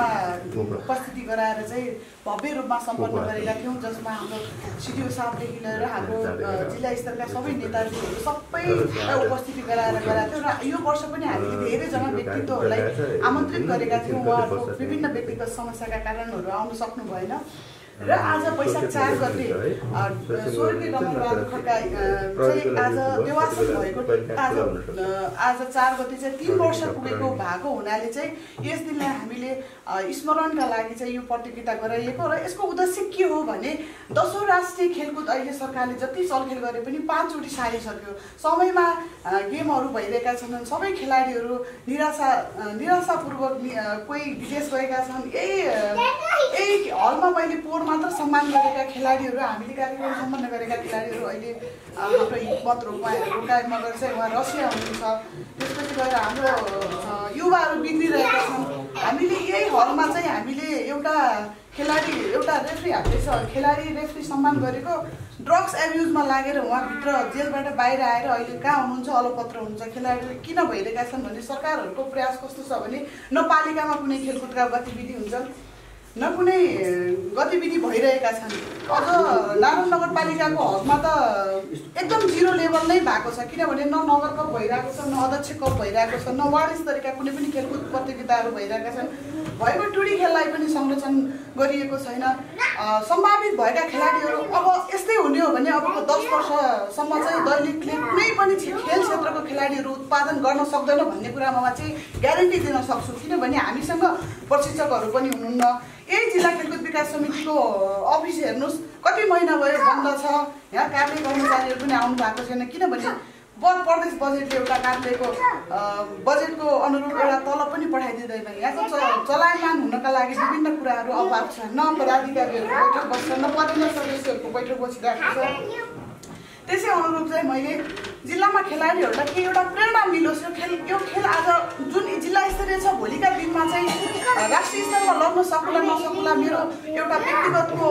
केन्द्रमा उपस्थिति गराएर चाहिँ भव्य रूपमा सम्पन्न गरेका थियौँ, जसमा हाम्रो सिडिओ साहबदेखि लिएर हाम्रो जिल्ला स्तरका सबै नेताजीहरू सबै उपस्थिति गराएर गराएको थियौँ। र यो वर्ष पनि हामीले धेरैजना व्यक्तित्वहरूलाई आमन्त्रित गरेका थियौँ। उहाँहरूको विभिन्न व्यक्तिगत समस्याका कारणहरू आउन सक्नु भएन र आज वैशाख 4 गते स्वर्गीय रमणबहादुर खड्का चाहिँ आज देवासन भएको आज 4 गते चाहिँ 3 वर्ष पुगेको भएको हुनाले चाहिँ यस दिनलाई हामीले स्मरणका लागि चाहिँ यो प्रतियोगिता गराइएको र यसको उद्देश्य के हो भने 10औं राष्ट्रिय खेलकुद अहिले सरकारले जति चलखेल गरे पनि 5 चोटि सारिसक्यो। समयमा गेमहरू भइरहेका छन्, सबै खेलाडीहरू निराशापूर्वक कोही विदेश गएका छन्। यही हलमा मैले पोहोर मात्र सम्मान गरेका खेलाडीहरू, हामीले कार्यक्रम सम्पन्न गरेका खेलाडीहरू अहिले हाम्रो हिम्मत रोकाए मगर चाहिँ उहाँ रसिया हुनुहुन्छ। त्यसपछि गएर हाम्रो युवाहरू बिग्रिरहेका छन्। हामीले यही हलमा चाहिँ हामीले एउटा रेफ्री हामीले खेलाडी रेफ्री सम्मान गरेको ड्रग्स एब्युजमा लागेर उहाँभित्र जेलबाट बाहिर आएर अहिले कहाँ हुनुहुन्छ, अलपत्र हुन्छ। खेलाडीहरू किन भइरहेका छन् भने सरकारहरूको प्रयास कस्तो छ भने न पालिकामा कुनै खेलकुदका गतिविधि हुन्छन्, न कुनै गतिविधि भइरहेका छन्। अझ नारायण नगरपालिकाको हकमा त एकदम जिरो लेभल नै भएको छ, किनभने न नगर कप भइरहेको छ, न अध्यक्ष कप भइरहेको छ, न वार्ड स्तरका कुनै पनि खेलकुद प्रतियोगिताहरू भइरहेका छन्। भएको टुडी खेललाई पनि संरक्षण गरिएको छैन। सम्भावित भएका खेलाडीहरू अब यस्तै हुने हो भने अबको 10 वर्षसम्म चाहिँ दैनिकले कुनै पनि खेल क्षेत्रको खेलाडीहरू उत्पादन गर्न सक्दैन भन्ने कुरामा चाहिँ ग्यारेन्टी दिन सक्छु, किनभने हामीसँग प्रशिक्षकहरू पनि हुनुहुन्न। यही जिल्ला खेलकुद विकास समितिको अफिस हेर्नुहोस्, कति महिना भयो बन्द छ। यहाँ कार्य कर्मचारीहरू पनि आउनु भएको छैन, किनभने प्रदेश बजेटले एउटा कार्यालयको बजेटको अनुरूप एउटा तलब पनि पठाइदिँदैन। यहाँको चलायमान हुनका लागि विभिन्न कुराहरू अभाव छ। न पदाधिकारीहरूको बैठक बस्छ, न पदेन सदस्यहरूको बैठक बसिरहेको छ। त्यसै अनुरूप चाहिँ मैले जिल्लामा खेलाडीहरूलाई के एउटा प्रेरणा मिलोस्, यो खेल आज जुन जिल्ला स्तरीय छ, भोलिका दिनमा चाहिँ राष्ट्रिय स्तरमा लड्न सकुला नसकुला मेरो एउटा व्यक्तिगतको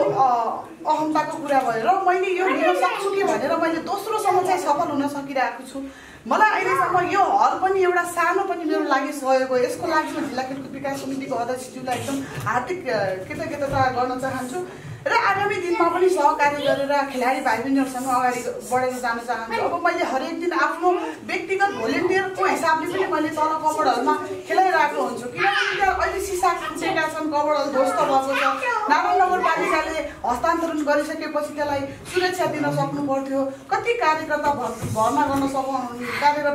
अहमताको कुरा भयो र मैले यो लिन सक्छु कि भनेर मैले दोस्रोसम्म चाहिँ सफल हुन सकिरहेको छु। मलाई अहिलेसम्म यो हल पनि एउटा सानो पनि मेरो लागि सहयोग हो। यसको लागि म जिल्ला खेलकुद विकास समितिको अध्यक्षज्यूलाई एकदम हार्दिक कृतज्ञता गर्न चाहन्छु र आगामी दिनमा पनि सहकार्य गरेर खेलाडी भाइ बहिनीहरूसँग अगाडि बढेर जान चाहन्छु। अब मैले हरेक दिन आफ्नो व्यक्तिगत भोलिन्टियरको हिसाबले पनि मैले तल कबडहरूमा खेलाइरहेको हुन्छु, किनभने अहिले सिसा फुटेका छन्, कबडहरू ध्वस्त भएको छ। नारायण नगरपालिकाले हस्तान्तरण गरिसकेपछि त्यसलाई सुरक्षा दिन सक्नु पर्थ्यो। कति कार्यकर्ता भर्ना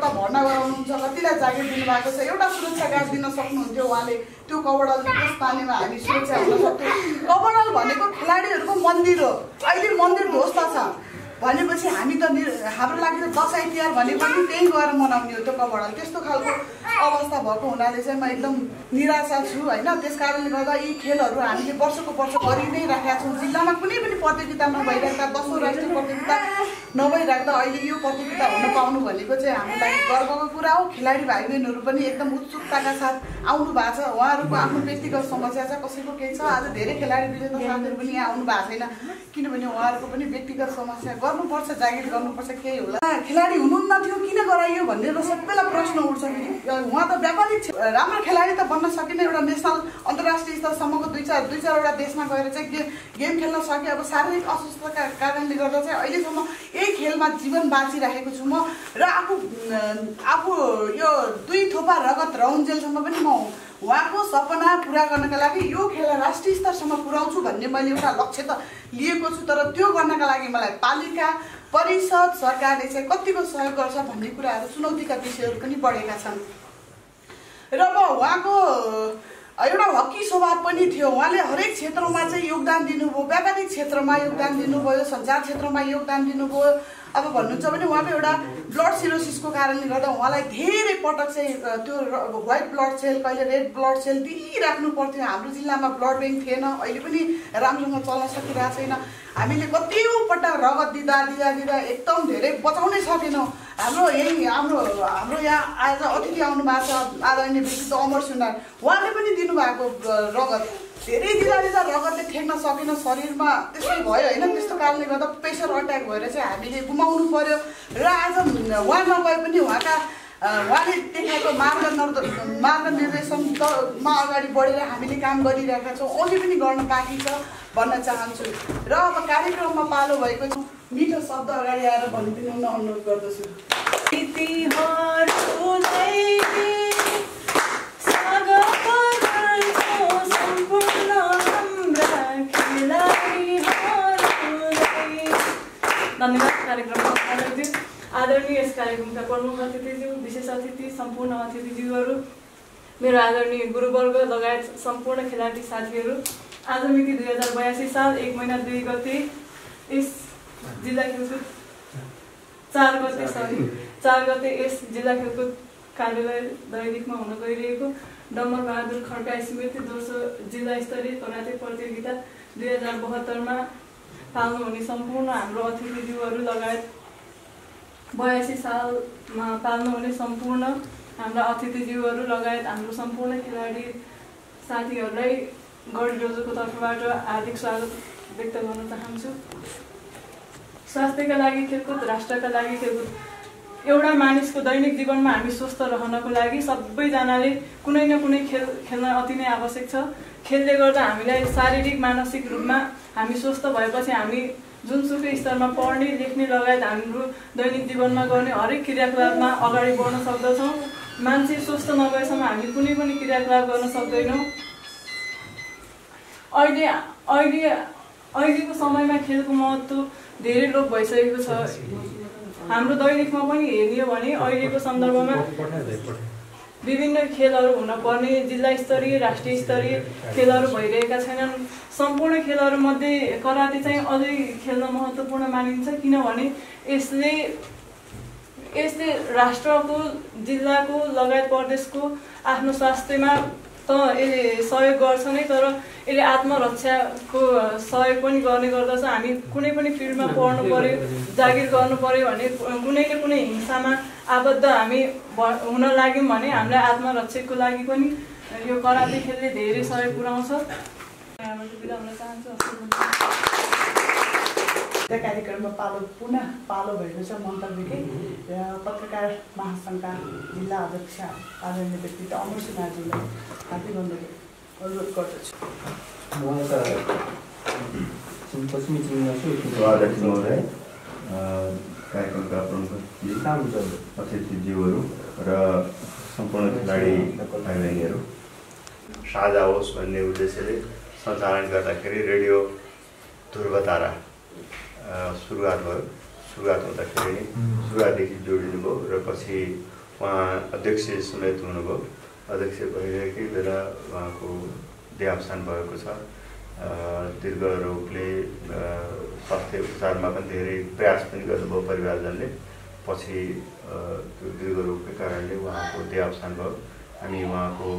भर्ना गराउनुहुन्छ, कतिलाई जागिर दिनुभएको छ, एउटा सुरक्षा गार्ड दिन सक्नुहुन्थ्यो उहाँले। त्यो कबडल त्यस पानीमा हामी सुरक्षा हुन सक्थ्यौँ। कबडल भनेको खेलाडीहरूको मन्दिर हो, अहिले मन्दिर ध्वस्त छ भनेपछि हामी त हाम्रो लागि त दसैँ तिहार भनेपछि त्यही गएर मनाउने हो त्यो कबडल। त्यस्तो खालको अवस्था भएको हुनाले चाहिँ म एकदम निराशा छु होइन। त्यस कारणले गर्दा यी खेलहरू हामीले वर्षको वर्ष गरि नै राखेका छौँ। जिल्लामा कुनै पनि प्रतियोगिता नभइराख्दा, 10औं राष्ट्रिय प्रतियोगिता नभइराख्दा अहिले यो प्रतियोगिता हुन पाउनु भनेको चाहिँ हाम्रो लागि गर्वको कुरा हो। खेलाडी भाइ बहिनीहरू पनि एकदम उत्सुकताका साथ आउनु भएको छ। उहाँहरूको आफ्नो व्यक्तिगत समस्या छ, कसैको केही छ। आज धेरै खेलाडी विजेता साथीहरू पनि यहाँ आउनु भएको छैन, किनभने उहाँहरूको पनि व्यक्तिगत समस्या गर्नुपर्छ, जागिर गर्नुपर्छ, केही होला। खेलाडी हुनुहुन्न थियो, किन गराइयो भनेर सबैलाई प्रश्न उठ्छ। उहाँ त व्यापारिक राम्रो खेलाडी त बन्न सकिने, एउटा नेसनल अन्तर्राष्ट्रिय स्तरसम्मको दुई चारवटा देशमा गएर चाहिँ गेम खेल्न सके। अब शारीरिक अस्वस्थताका कारणले गर्दा चाहिँ अहिलेसम्म यही खेलमा जीवन बाँचिराखेको छु म र आफू यो 2 थोपा रगत रहन्जेलसम्म पनि म उहाँको सपना पुरा गर्नका लागि यो खेललाई राष्ट्रिय स्तरसम्म पुर्याउँछु भन्ने मैले एउटा लक्ष्य त लिएको छु। तर त्यो गर्नका लागि मलाई पालिका, परिषद, सरकारले चाहिँ कतिको सहयोग गर्छ भन्ने कुराहरू, चुनौतीका विषयहरू पनि बढेका छन्। र अब उहाँको एउटा हकी स्वभाव पनि थियो। उहाँले हरेक क्षेत्रमा चाहिँ योगदान दिनुभयो, व्यापारिक क्षेत्रमा योगदान दिनुभयो, सञ्चार क्षेत्रमा योगदान दिनुभयो। अब भन्नुहुन्छ भने उहाँको एउटा ब्लड सिरोसिसको कारणले गर्दा उहाँलाई धेरै पटक चाहिँ त्यो व्हाइट ब्लड सेल, कहिले रेड ब्लड सेल दिइराख्नु पर्थ्यो। हाम्रो जिल्लामा ब्लड ब्याङ्क थिएन, अहिले पनि राम्रोसँग चल्न सकिरहेको छैन। हामीले कतिौँ पटक रगत दिँदा एकदम धेरै बचाउनै सकेनौँ। हाम्रो यहाँ आज अतिथि आउनु भएको छ, आदरणीय व्यक्तित्व अमर सुनार, उहाँले पनि दिनुभएको रगत धेरै दिँदा रगतले ठेक्न सकेन शरीरमा, त्यस्तै भयो होइन। त्यस्तो कारणले गर्दा प्रेसर अट्याक भएर चाहिँ हामीले गुमाउनु पर्यो। र आज उहाँ नभए पनि उहाँका उहाँले देखाएको मार्ग निर्देशनमा अगाडि बढेर हामीले काम गरिरहेका छौँ, अझै पनि गर्न बाँकी छ भन्न चाहन्छु। र अब कार्यक्रममा पालो भएको छ मिठो शब्द अगाडि आएर भनिदिनु हुन अनुरोध गर्दछु। धन्यवाद। कार्यक्रममा आदरणीय यस कार्यक्रमका प्रमुख अतिथिज्यू, विशेष अतिथि, सम्पूर्ण अतिथिज्यूहरू, मेरो आदरणीय गुरुवर्ग लगायत सम्पूर्ण खेलाडी साथीहरू, आज मिति 2082 साल 1 महिना 2 गते यस जिल्ला खेलकुद 4 गते यस जिल्ला खेलकुद कार्यालय दैनिकमा हुन गइरहेको डम्बर बहादुर खड्का स्मृति दोस्रो जिल्ला स्तरीय कराते प्रतियोगिता 2072 मा पाल्नुहुने सम्पूर्ण हाम्रो अतिथिज्यूहरू लगायत 82 सालमा पाल्नुहुने सम्पूर्ण हाम्रा अतिथिज्यूहरू लगायत हाम्रो सम्पूर्ण खेलाडी साथीहरूलाई गढी डोजोको तर्फबाट हार्दिक स्वागत व्यक्त गर्न चाहन्छु। स्वास्थ्यका लागि खेलकुद, राष्ट्रका लागि खेलकुद। एउटा मानिसको दैनिक जीवनमा हामी स्वस्थ रहनको लागि सबैजनाले कुनै न कुनै खेल खेल्न अति नै आवश्यक छ। खेलले गर्दा हामीलाई शारीरिक मानसिक रूपमा हामी स्वस्थ भएपछि हामी जुनसुकै स्तरमा पढ्ने लेख्ने लगायत हाम्रो दैनिक जीवनमा गर्ने हरेक क्रियाकलापमा अगाडि बढ्न सक्दछौँ। मान्छे स्वस्थ नभएसम्म हामी कुनै पनि क्रियाकलाप गर्न सक्दैनौँ। अहिलेको समयमा खेलको महत्त्व धेरै लोप भइसकेको छ। हाम्रो दैनिकमा पनि हेर्ने हो भने अहिलेको सन्दर्भमा विभिन्न खेलहरू हुनपर्ने जिल्ला स्तरीय, राष्ट्रिय स्तरीय खेलहरू भइरहेका छैनन्। सम्पूर्ण खेलहरूमध्ये कराते चाहिँ अझै खेल्न महत्त्वपूर्ण मानिन्छ, किनभने यसले राष्ट्रको, जिल्लाको लगायत प्रदेशको आफ्नो स्वास्थ्यमा त यसले सहयोग गर्छ नै, तर यसले आत्मरक्षाको सहयोग पनि गर्ने गर्दछ। हामी कुनै पनि फिल्डमा पढ्नु पर्यो, जागिर गर्नु पर्यो भने कुनै न कुनै हिंसामा आबद्ध हामी हुन लाग्यौँ भने हामीलाई आत्मरक्षाको लागि पनि यो कराते खेलले धेरै सहयोग पुर्याउँछ। बिदा हुन चाहन्छु। त्यो कार्यक्रममा पुनः पालो भएको छ मन्तव्यकै पत्रकार महासङ्घका जिल्ला अध्यक्ष आदरणीय व्यक्तित्व अमर सिन्हाज्यूलाई हार्दिक अनुरोध गर्दछु। अध्यक्ष महोदय, कार्यक्रमका प्रमुख अतिथिज्यूहरू र सम्पूर्ण खेलाडी भाइ बहिनीहरू, साझा होस् भन्ने उद्देश्यले सञ्चालन गर्दाखेरि रेडियो ध्रुवतारा सुरुवात भयो। सुरुवात हुँदाखेरि नै सुरुवातदेखि जोडिनु भयो र पछि उहाँ अध्यक्ष समेत हुनुभयो। अध्यक्ष भइरहेकै बेला उहाँको देहावसान भएको छ। दीर्घ रोगले स्वास्थ्य उपचारमा पनि धेरै प्रयास पनि गर्नुभयो परिवारजनले। पछि त्यो दीर्घ रोगकै कारणले उहाँको देहावसान भयो। हामी उहाँको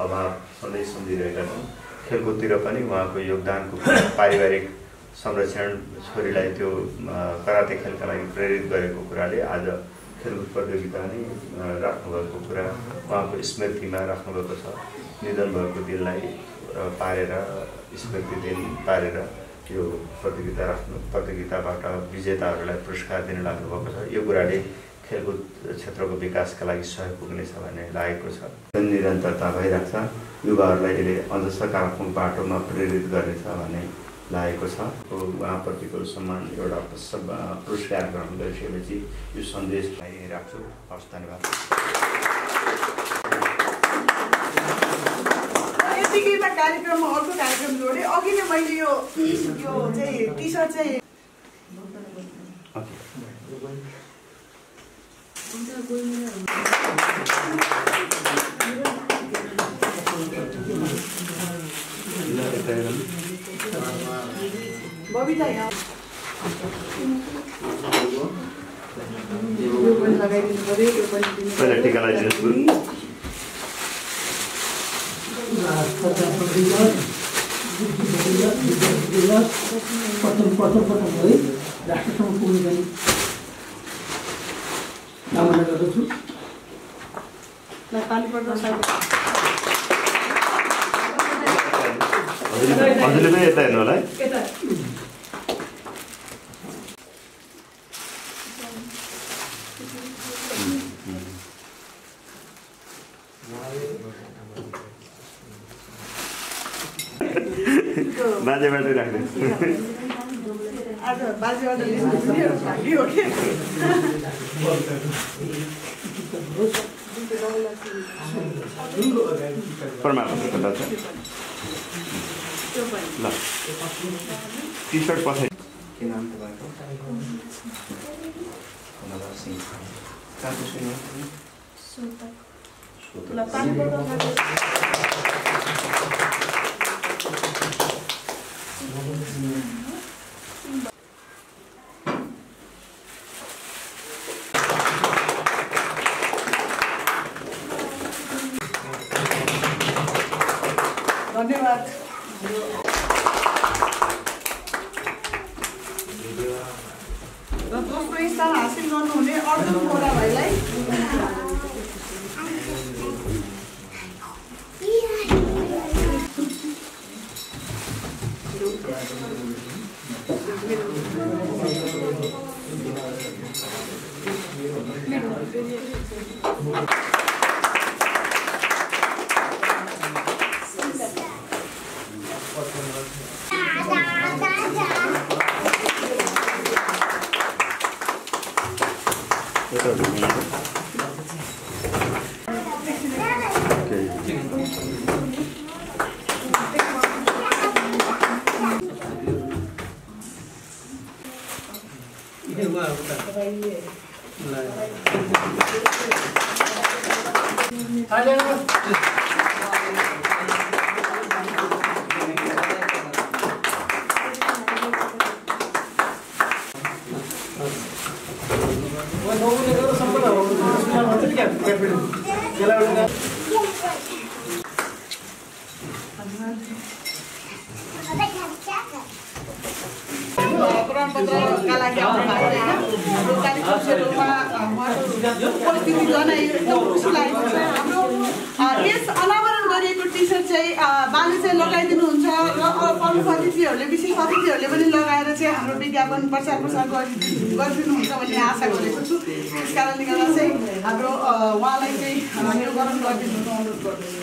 अभाव सधैँ सम्झिरहेका छौँ। खेलकुदतिर पनि उहाँको योगदानको पारिवारिक संरक्षण, छोरीलाई त्यो कराते खेलका लागि प्रेरित गरेको कुराले आज खेलकुद प्रतियोगिता नै राख्नुभएको कुरा उहाँको स्मृतिमा राख्नुभएको छ। निधन भएको दिनलाई पारेर, स्मृति दिन पारेर यो प्रतियोगिताबाट विजेताहरूलाई पुरस्कार दिन लाग्नुभएको छ। यो कुराले खेलकुद क्षेत्रको विकासका लागि सहयोग पुग्नेछ भन्ने लागेको छ। निरन्तरता भइरहेको छ। युवाहरूलाई यसले अझ सकारात्मक बाटोमा प्रेरित गर्नेछ भन्ने लागेको छ। उहाँप्रतिको सम्मान एउटा पुरस्कार ग्रहण गरिसकेपछि यो सन्देशलाई राख्छु। हस्, धन्यवाद। यतिकैमा कार्यक्रममा अर्को कार्यक्रम जोडेँ। अघि नै मैले यो चाहिँ टी सर्ट चाहिँ बबिता यहाँ लगाइदिनु पर्यो। यो पनि टिका लगाइदिनुहोस्। प्रथम है राष्ट्रसम्म पुग्ने गरी कामना गर्दछु। हजुरले पनि यता हेर्नु होला है। बाजेबाटै राख्दै आज बाजेबाट भाग्यो के प्रमाणपत्र छ ल टी-शर्ट पठाइ के नाम तपाईँको कमला सिंह कहाँको सुन्नु ल पानी बोतल धन्यवाद र दोस्रो स्थान हासिल गर्नुहुने अर्जुन बोरा भाइलाई प्रमाणपत्रका लागि आउनु भएको होइन कार्यक्रम क्षेत्रमा उपस्थिति जनाइयो एकदम खुसी लागेको छ हाम्रो यस अनावरण गरिएको टी सर्ट चाहिँ बाले चाहिँ लगाइदिनुहुन्छ र प्रमुख अतिथिहरूले विशेष अतिथिहरूले पनि लगाएर चाहिँ हाम्रो विज्ञापन प्रचार प्रसार गरिदिनुहुन्छ भन्ने आशा गरेको छु त्यस कारणले गर्दा चाहिँ हाम्रो उहाँलाई चाहिँ यो गरम गरिदिनु अनुरोध गर्दछु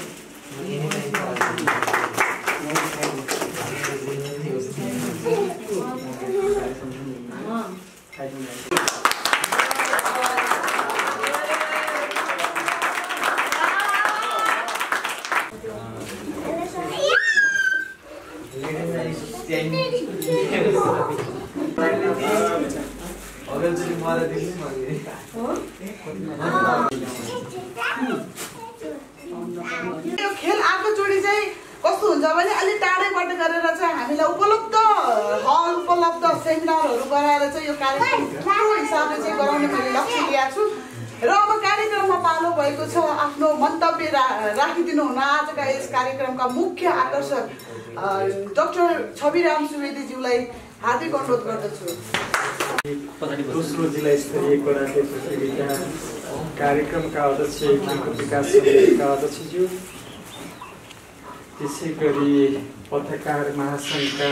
यो खेल आगोचोडी चाहिँ कस्तो हुन्छ भने अलि टाढैबाट गरेर चाहिँ हामीलाई उपलब्ध हल उपलब्ध सेमिनारहरू गराएर चाहिँ यो कार्यक्रम ठुलो हिसाबले चाहिँ गराउने मैले लक्ष्य लिएको छु र अब कार्यक्रममा पालो भएको छ आफ्नो मन्तव्य राखिदिनु हुन आजका यस कार्यक्रमका मुख्य आकर्षक डाक्टर छविराम सुवेदीज्यूलाई हार्दिक अनुरोध गर्दछु। दोस्रो जिल्ला स्तरीय कराटे प्रतियोगिता कार्यक्रमका अध्यक्ष खेलकुद विकास समितिका अध्यक्षज्यू त्यसै गरी पत्रकार महासङ्घका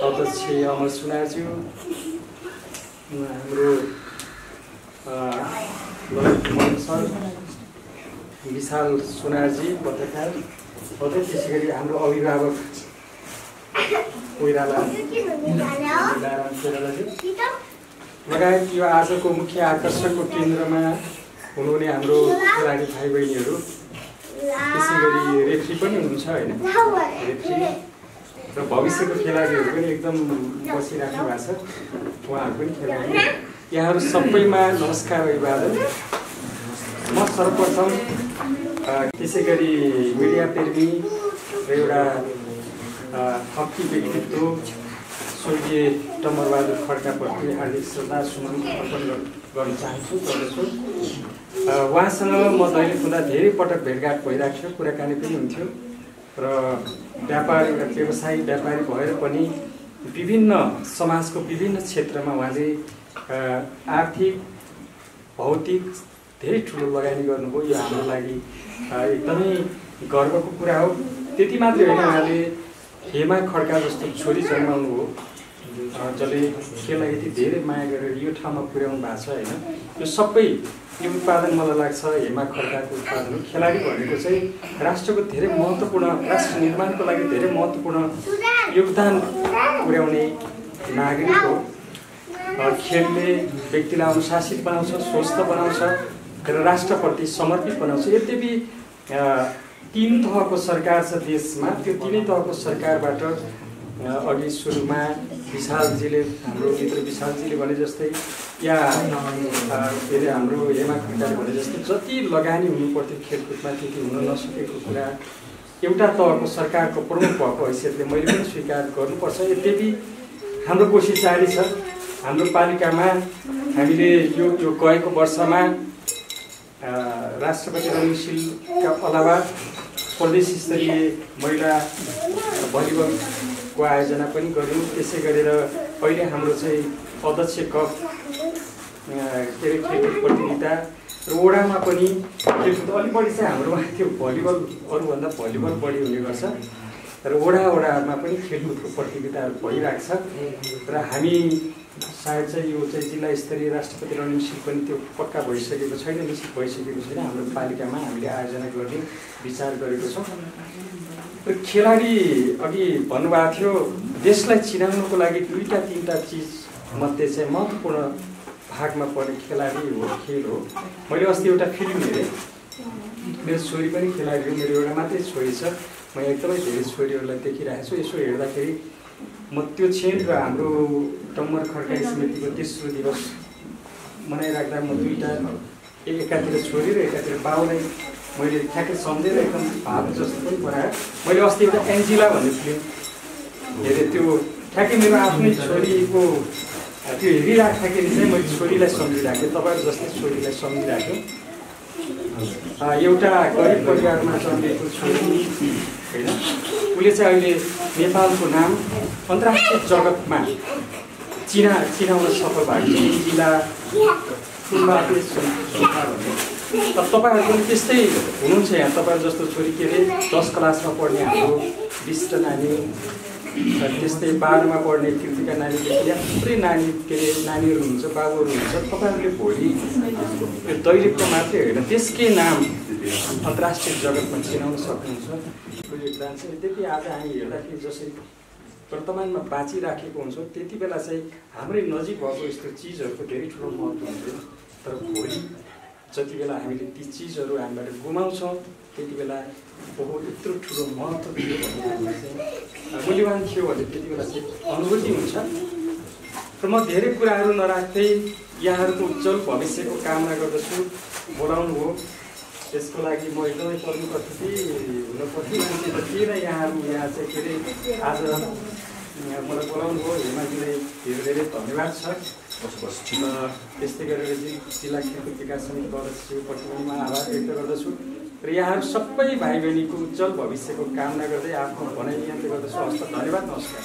अध्यक्ष अमर सुनारज्यू हाम्रो सर विशाल सुनारजी पत्रकार त्यसै गरी हाम्रो अभिभावक लगायत यो आजको मुख्य आकर्षणको केन्द्रमा हुनुहुने हाम्रो खेलाडी भाइ बहिनीहरू त्यसै गरी रेफ्री पनि हुनुहुन्छ होइन रेफ्री र भविष्यको खेलाडीहरू पनि एकदम बसिराख्नु भएको छ उहाँहरू पनि खेलाडी यहाँहरू सबैमा नमस्कार अभिवादन। म सर्वप्रथम त्यसै गरी मिडिया प्रेमी र एउटा हकी व्यक्तित्व स्वर्गीय टम्बरबहादुर खड्काप्रति हार्दिक श्रद्धा सुमन अर्पण गर्न चाहन्छु गर्दछु। उहाँसँग म दैनिक हुँदा धेरै पटक भेटघाट भइरहेको थियो, कुराकानी पनि हुन्थ्यो र व्यापार एउटा व्यवसायी व्यापारी भएर पनि विभिन्न समाजको विभिन्न क्षेत्रमा उहाँले आर्थिक भौतिक धेरै ठुलो लगानी गर्नुभयो। यो हाम्रो लागि एकदमै गर्वको कुरा हो। त्यति मात्रै होइन, उहाँले हेमा खड्का जस्तो छोरी जन्माउनु हो जसले खेललाई यति धेरै माया गरेर यो ठाउँमा पुर्याउनु भएको छ होइन। यो सबै यो उत्पादन मलाई लाग्छ हेमा खड्काको उत्पादन खेलाडी भनेको चाहिँ राष्ट्रको धेरै महत्त्वपूर्ण राष्ट्र निर्माणको लागि धेरै महत्त्वपूर्ण योगदान पुर्याउने नागरिक हो। खेलले व्यक्तिलाई अनुशासित बनाउँछ, स्वस्थ बनाउँछ र राष्ट्रप्रति समर्पित बनाउँछ। यद्यपि 3 तहको सरकार छ देशमा, त्यो 3 तहको सरकारबाट अघि सुरुमा विशालजीले हाम्रो मित्र विशालजीले भने जस्तै या के अरे हाम्रो हेमा खड्काले भने जस्तै जति लगानी हुनुपर्थ्यो खेलकुदमा त्यति हुन नसकेको कुरा एउटा तहको सरकारको प्रमुख भएको हैसियतले मैले पनि स्वीकार गर्नुपर्छ। यद्यपि हाम्रो कोसिस जारी छ। हाम्रो पालिकामा हामीले यो गएको वर्षमा राष्ट्रपति रणशीलका अलावा प्रदेश स्तरीय महिला भलिबलको आयोजना पनि गर्यौँ। त्यसै गरेर अहिले हाम्रो चाहिँ अध्यक्ष कप के अरे खेलकुद प्रतियोगिता र वडामा पनि खेलकुद अलिक बढी चाहिँ हाम्रोमा त्यो भलिबल अरूभन्दा भलिबल बढी हुने गर्छ र वडामा पनि खेलकुदको प्रतियोगिताहरू भइरहेको छ र हामी सायद चाहिँ यो चाहिँ जिल्ला स्तरीय राष्ट्रपति रणशील पनि त्यो पक्का भइसकेको छैन, निश्चित भइसकेको छैन। हाम्रो पालिकामा हामीले आयोजना गर्ने विचार गरेको छौँ। र खेलाडी अघि भन्नुभएको थियो देशलाई चिनाउनुको लागि 2-3 चिज मध्ये चाहिँ महत्त्वपूर्ण भागमा पर्ने खेलाडी हो, खेल हो। मैले अस्ति एउटा फिल्म हेरेँ, मेरो छोरी पनि खेलाडी हो, मेरो एउटा मात्रै छोरी छ। म एकदमै धेरै छोरीहरूलाई देखिरहेको छु। यसो हेर्दाखेरि म त्यो क्षण र हाम्रो डम्बर खड्का स्मृतिको तेस्रो दिवस मनाइराख्दा म दुईटा एकातिर छोरी र एकातिर बाउलाई मैले ठ्याक्कै सम्झेर एकदम भाव जस्तो पनि बनाएँ। मैले अस्ति एउटा एन्जिला भन्ने फिल्म हेरेँ, त्यो ठ्याक्कै मेरो आफ्नै छोरीको त्यो हेरिराख्दाखेरि चाहिँ मैले छोरीलाई सम्झिराखेँ, तपाईँहरू जस्तै छोरीलाई सम्झिराखेँ। एउटा गरिब परिवारमा जन्मेको छोरी होइन, उसले चाहिँ अहिले नेपालको नाम अन्तर्राष्ट्रिय जगतमा चिनाउन सफल भएको छ। जिल्ला फुलबाटे सोखा भन्ने। अब तपाईँहरू पनि त्यस्तै हुनुहुन्छ यहाँ, तपाईँहरू जस्तो छोरी के अरे 10 क्लासमा पढ्ने हाम्रो विष्ट नानी, त्यस्तै 12मा पढ्ने कृतिका नानीदेखि या थुप्रै नानी के अरे नानीहरू हुनुहुन्छ, बाबुहरू हुनुहुन्छ। तपाईँहरूले भोलि यो दैनिकको मात्रै होइन त्यसकै नाम अन्तर्राष्ट्रिय जगतमा चिनाउन सक्नुहुन्छ। यो योगदान छ। यद्यपि आज हामी हेर्दाखेरि जसरी वर्तमानमा बाँचिराखेको हुन्छ त्यति बेला चाहिँ हाम्रै नजिक भएको यस्तो चिजहरूको धेरै ठुलो महत्त्व हुन्थ्यो। तर भोलि जति बेला हामीले ती चिजहरू हामीबाट गुमाउँछौँ त्यति बेला ओहो यत्रो ठुलो महत्त्व थियो भन्ने हामीलाई चाहिँ मूल्यवान थियो भने त्यति बेला चाहिँ अनुभूति हुन्छ। र म धेरै कुराहरू नराख्दै यहाँहरूको उज्जवल भविष्यको कामना गर्दछु। बोलाउनु हो त्यसको लागि म एकदमै पर्नुपर्थ्यो कि हुनुपर्थ्यो मान्छे त थिएन। यहाँहरू यहाँ चाहिँ के अरे आज मलाई बोलाउनु हो, हेमाजीलाई धेरै धेरै धन्यवाद छ। त्यस्तै गरेर जिल्ला खेलकुद विकास समितिको अध्यक्षप्रति पनि म आभार व्यक्त गर्दछु र यहाँहरू सबै भाइ बहिनीको उज्जवल भविष्यको कामना गर्दै आफ्नो भनाइ यहाँले गर्दछु। हस्त धन्यवाद, नमस्कार।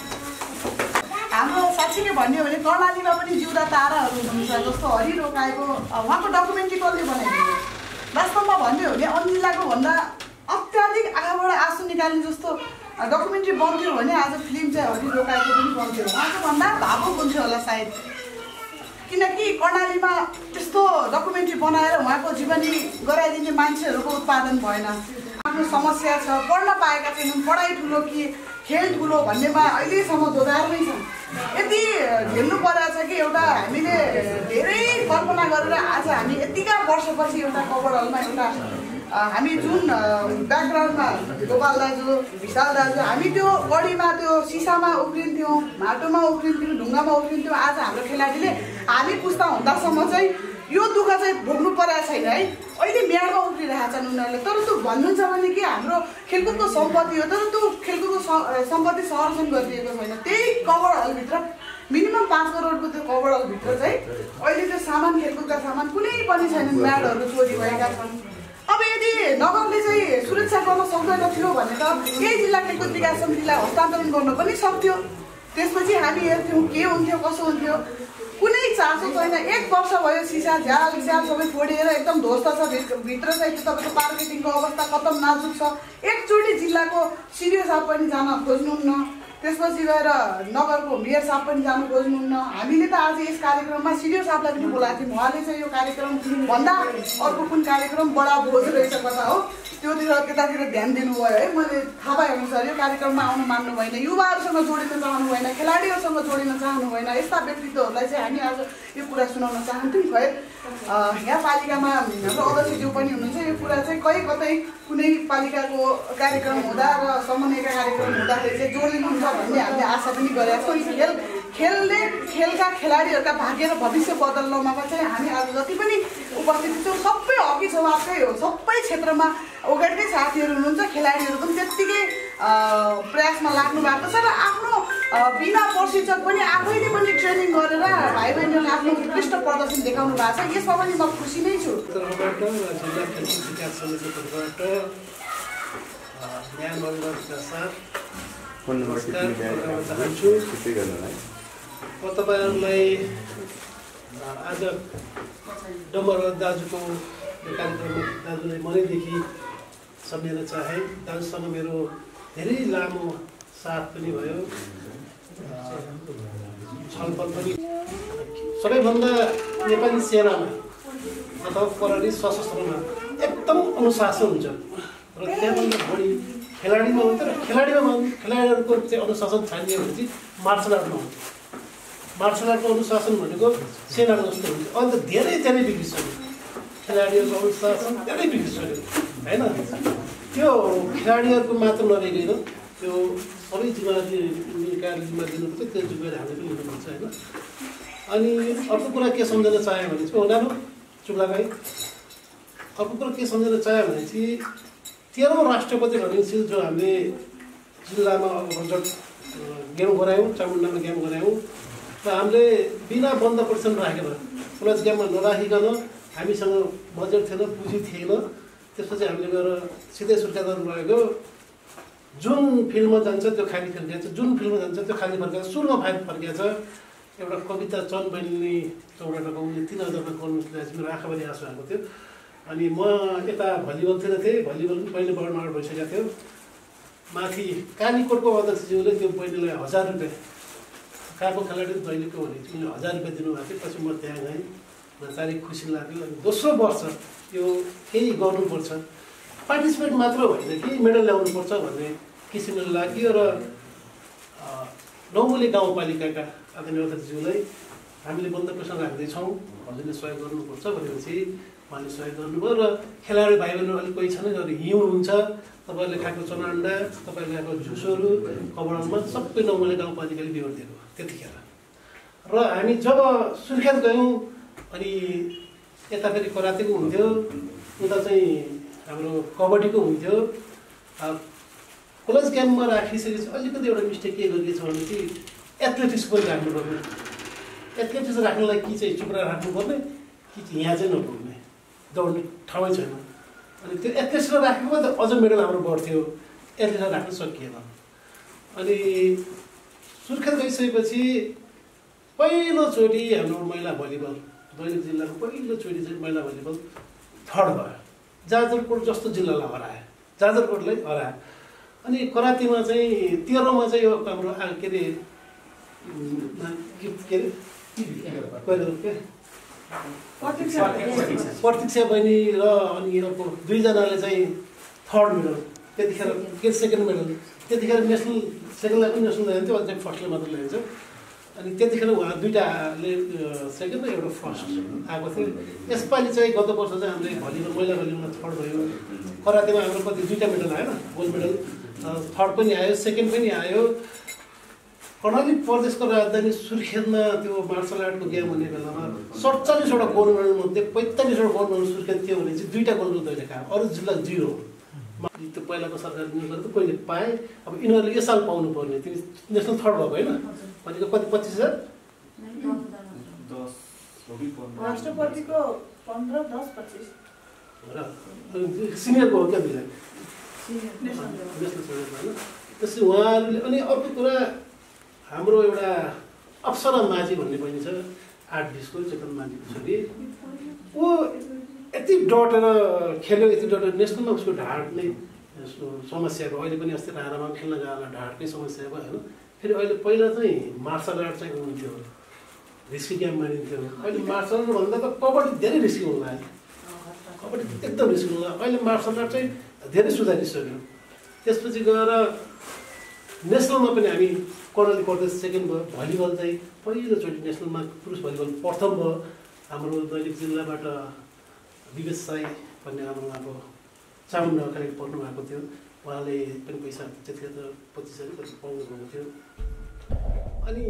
हाम्रो साँच्चीकै भन्यो भने कर्णालीमा पनि जिउँदा ताराहरू हुनुहुन्छ जस्तो हरि रोकाएको उहाँको डकुमेन्ट्री कसले बनाइदियो। वास्तवमा भन्यो भने अन्जिलाको भन्दा अत्याधिक आँखाबाट आँसु निकाल्ने जस्तो डकुमेन्ट्री बन्थ्यो भने आज फिल्म चाहिँ हरि रोकाएको पनि बन्थ्यो। उहाँको भन्दा भावुक हुन्थ्यो होला सायद, किनकि कर्णालीमा त्यस्तो डकुमेन्ट्री बनाएर उहाँको जीवनी गराइदिने मान्छेहरूको उत्पादन भएन। आफ्नो समस्या छ, पढ्न पाएका छैनन्, पढाइ ठुलो कि खेल ठुलो भन्नेमा अहिलेसम्म दोधारमै छ। यति झेल्नु परेको छ कि एउटा हामीले धेरै कल्पना गरेर आज हामी यतिका वर्षपछि एउटा कभर हलमा एउटा हामी जुन ब्याकग्राउन्डमा गोपाल दाजु, विशाल दाजु, हामी त्यो गढीमा त्यो सिसामा उफ्रिन्थ्यौँ, माटोमा उफ्रिन्थ्यौँ, ढुङ्गामा उफ्रिन्थ्यौँ। आज हाम्रो खेलाडीले हामी पुस्ता हुँदासम्म चाहिँ यो दुःख चाहिँ भोग्नु परेको छैन है। अहिले म्याडमा उफ्रिरहेका छन् उनीहरूले। तर त्यो भन्नुहुन्छ भने कि हाम्रो खेलकुदको सम्पत्ति हो, तर त्यो खेलकुदको सम्पत्ति संरक्षण गरिदिएको छैन। त्यही कभर हलभित्र मिनिमम 5 करोडको त्यो कभर हलभित्र चाहिँ अहिले त्यो सामान, खेलकुदका सामान कुनै पनि छैनन्। म्याडहरू चोरी भएका छन्। अब यदि नगरले चाहिँ सुरक्षा गर्न सक्दैन थियो भने त यही जिल्ला खेलकुद विकास समितिलाई हस्तान्तरण गर्न पनि सक्थ्यो। त्यसपछि हामी हेर्थ्यौँ के हुन्थ्यो कसो हुन्थ्यो। कुनै चासो छैन। 1 वर्ष भयो सिसा झ्याल सबै फोडेर एकदम ध्वस्त छ। भित्र चाहिँ त्यो तपाईँको मार्केटिङको अवस्था कतम नाजुक छ। एकचोटि जिल्लाको सिडिओ साहब पनि जान खोज्नुहुन्न। त्यसपछि गएर नगरको मेयर साहब पनि जानु खोज्नुहुन्न। हामीले त आज यस कार्यक्रममा सिडिओ साहबलाई पनि बोलाएको थियौँ। उहाँले चाहिँ यो कार्यक्रम भन्दा अर्को कुन कार्यक्रम बडा भोज रहेछ कता हो त्योतिर त्यतातिर ध्यान दिनुभयो है। मैले थाहा पाए अनुसार यो कार्यक्रममा आउनु मान्नु भएन, युवाहरूसँग जोडिन चाहनु भएन, खेलाडीहरूसँग जोडिन चाहनु भएन। यस्ता व्यक्तित्वहरूलाई चाहिँ हामी आज यो कुरा सुनाउन चाहन्थ्यौँ। खै यहाँ पालिकामा हाम्रो अध्यक्षज्यू पनि हुनुहुन्छ। यो कुरा चाहिँ कतै कुनै पालिकाको कार्यक्रम हुँदा र समन्वयका कार्यक्रम हुँदाखेरि चाहिँ जोडिनुहुन्छ भन्ने हामीले आशा पनि गरेका छौँ। खेलले खेलका खेलाडीहरूका भाग्य र भविष्य बदल्नमा चाहिँ हामी आज जति पनि उपस्थित छौँ सबै हकी समाजकै हो। सबै क्षेत्रमा अगाडिकै साथीहरू हुनुहुन्छ, खेलाडीहरू पनि त्यत्तिकै प्रयासमा लाग्नु भएको छ र आफ्नो बिना प्रशिक्षक पनि आफैले पनि ट्रेनिङ गरेर भाइ बहिनीहरूले आफ्नो उत्कृष्ट प्रदर्शन देखाउनु भएको छ। यसमा पनि म खुसी नै छु। म तपाईँहरूलाई आज डम्बर दाजुको कार्यक्रममा दाजुलाई मनैदेखि सम्झिन चाहे। दाजुसँग मेरो धेरै लामो साथ पनि भयो, छलफल पनि। सबैभन्दा नेपाली सेनामा अथवा प्रहरी सशस्त्रमा एकदम अनुशासन हुन्छ र त्यहाँभन्दा बढी खेलाडीमा हुन्छ र खेलाडीहरूको चाहिँ अनुशासन छानियो भने चाहिँ मार्सल आर्टमा हुन्छ। मार्सल आर्टको अनुशासन भनेको सेनाको जस्तो हुन्छ। अन्त धेरै बिग्रिसक्यो खेलाडीहरूको अनुशासन, धेरै बिग्रिसक्यो होइन। त्यो खेलाडीहरूको मात्र नभइकन त्यो सबै जिम्मेवारी दिनुपर्छ, त्यो जिम्मेवारी हामीले पनि लिनुपर्छ होइन। अनि अर्को कुरा के सम्झन चाह्यो भने चाहिँ उनीहरू चुप्लागाई अर्को कुरा के सम्झन चाह्यो भने चाहिँ 13औं राष्ट्रपति भनिन्छ जो हामीले जिल्लामा बजेट गेम गरायौँ, चामुण्डामा गेम गरायौँ र हामीले बिना बन्द प्रदर्शन राखेर क्लच गेममा नराखिकन हामीसँग बजेट थिएन, पुँजी थिएन। त्यसपछि हामीले गएर सिधै सुर्खेत लगेको जुन फिल्डमा जान्छ त्यो खाली फर्किएको छ, जुन फिल्डमा जान्छ त्यो खाली फर्किएको छ, सुरुमा फर्किएको छ। एउटा कविता चन्द बहिनीले 14टाको उनले 3000 करोड मेरो आँखाभरि आँसु आएको थियो। अनि म यता भलिबलतिर थिएँ, भलिबल पनि पहिले बढ्न भइसकेको थियो। माथि कालीकोटको अध्यक्षज्यूले त्यो बहिनीलाई 1000 रुपियाँ काको खेलाडी दैनिकको भने चाहिँ 1000 रुपियाँ दिनुभएको थियो। पछि म त्यहाँ गएँ, साह्रै खुसी लाग्यो। अनि दोस्रो वर्ष यो केही गर्नुपर्छ, पार्टिसिपेट मात्र होइन कि मेडल ल्याउनुपर्छ भन्ने किसिमले लाग्यो र नौमुले गाउँपालिकाका आदरणीय अध्यक्षज्यूलाई हामीले बन्द प्रश्न राख्दैछौँ, हजुरले सहयोग गर्नुपर्छ भनेपछि उहाँले सहयोग गर्नुभयो। र खेलाडी भाइ बहिनीहरू अलिक कोही छन् जसले हिउँ हुन्छ, तपाईँहरूले खाएको चना अन्डा, तपाईँले खाएको जुसहरू कबडलमा सबै नौमुले गाउँपालिकाले बिहोर दिएको त्यतिखेर। र हामी जब सुर्खेत गयौँ अनि यता फेरि करातेको हुन्थ्यो, उता चाहिँ हाम्रो कबड्डीको हुन्थ्यो। क्लच गेममा राखिसकेपछि अलिकति एउटा मिस्टेक के गरिएको छ भने चाहिँ एथलेटिक्स पनि राख्नुपर्ने। एथलेटिक्स राख्नलाई कि चाहिँ चुप्रा राख्नुपर्ने कि चाहिँ यहाँ चाहिँ नपुग्ने, दौड्ने ठाउँै छैन। अनि त्यो एथलेटिक्समा राखेको त अझ मेडल हाम्रो बढ्थ्यो, एथलेटिक्समा राख्न सकिएन। अनि सुर्खेत गइसकेपछि पहिलोचोटि हाम्रो महिला भलिबल दैनिक जिल्लाको पहिलोचोटि चाहिँ महिला भलिबल 3rd भयो। जाजरकोट जस्तो जिल्लालाई हरायो, जाजरकोटलाई हरायो। अनि करातेमा चाहिँ 13औंमा चाहिँ यो हाम्रो के अरे प्रतीक्षा बहिनी र अनि अर्को 2 जनाले चाहिँ 3rd मेडल, त्यतिखेर के 2nd मेडल। त्यतिखेर नेसनल सेकेन्डलाई पनि नेसनल ल्याइन्थ्यो, अहिले चाहिँ फर्स्टले मात्र ल्याइन्छ। अनि त्यतिखेर उहाँ 2टाले 2nd र एउटा 1st आएको थियो। यसपालि चाहिँ गत वर्ष चाहिँ हामीले भलिबल महिला भलिबलमा 3rd भयो। करातेमा हाम्रो कति 2टा मेडल आयो, गोल्ड मेडल 3rd पनि आयो, 2nd पनि आयो। कर्णाली प्रदेशको राजधानी सुर्खेतमा त्यो मार्सल आर्टको गेम हुने बेलामा 47वटा गोल्ड मेडल मध्ये 45वटा गोल्ड मेडल सुर्खेत थियो भने चाहिँ 2टा गोल्ड मेडल दैले खायो, अरू जिल्ला 0। त्यो पहिलाको सरकारले निकाल्दा त कहिले पाए, अब यिनीहरूले यो साल पाउनु पर्ने। तिमी नेसनल 3rd भएको होइन भनेको कति 25,000 राष्ट्रपतिको 15, 10, 25 र सिनियरको हो क्या 2जना नेसनल होइन। त्यसै उहाँहरूले। अनि अर्को कुरा हाम्रो एउटा अप्सरा माझी भन्ने बहिनी छ, 8 20को चेतन माझीको छोरी। ऊ यति डटेर खेल्यो, यति डटेर नेसनलमा उसको ढाड नै समस्या भयो। अहिले पनि अस्ति राणामा खेल्न गएर ढाडकै समस्या भयो होइन। फेरि अहिले पहिला चाहिँ मार्सल आर्ट चाहिँ हुन्थ्यो, रिस्की गेम मानिन्थ्यो। अहिले मार्सल आर्ट भन्दा त कबड्डी धेरै रिस्की हुन लाग्यो, कबड्डी एकदम रिस्की हुन लाग्यो। अहिले मार्सल आर्ट चाहिँ धेरै सुधारिसक्यो। त्यसपछि गएर नेसनलमा पनि हामी कर्णाली प्रदेश सेकेन्ड भयो। भलिबल चाहिँ पहिलोचोटि नेसनलमा पुरुष भलिबल प्रथम भयो। हाम्रो दैलेख जिल्लाबाट विवेश साई भन्ने हाम्रो उहाँको चामुण्डा कलेक्ट पढ्नु भएको थियो। उहाँले पनि पैसा त्यतिखेर त 25,000 कति पाउनु भएको थियो। अनि